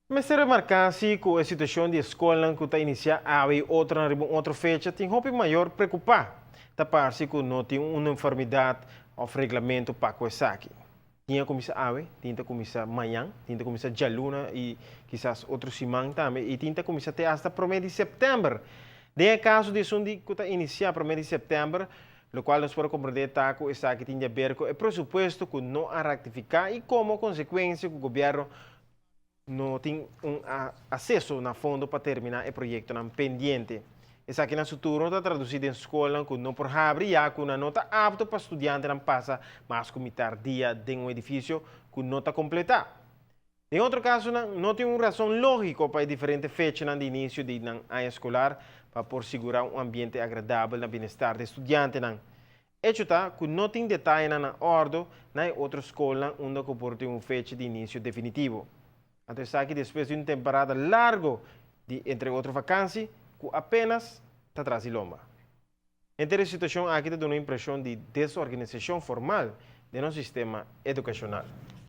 Mas se remarcar-se que a situação de escola que está iniciar a outra fecha tem roupa maior preocupar. Tapar-se que não tem uma uniformidade ou regulamento para começar aqui. Tinha começar ave, tinha começar amanhã, tinha começar já luna e quizás outro semana também, e tinha começar até hasta primeiro de setembro. De caso de sundi que está iniciar primeiro de setembro, lo qual nós podemos compreender que está aqui tinha a ver com o pressuposto que não a ratificar e como consequência que o governo não tem acesso na fundo para terminar o projeto não pendiente. Essa aqui na futuro está traduzido em escola que não por abrir já com uma nota apta para estudante não passa mais comitar dia de um edifício que não está completado. Em outro caso, não tem uma razão lógica para a diferente fecha de início de ano escolar para por segurar um ambiente agradável no bem-estar do estudante. Hecho está que não tem detalhe na ordem na outra escola onde comporta uma fecha de início definitivo. Até que depois de uma temporada larga, entre outras vacâncias, que apenas está atrás de lomba. Entre a situação aqui dá uma impressão de desorganização formal do nosso sistema educacional.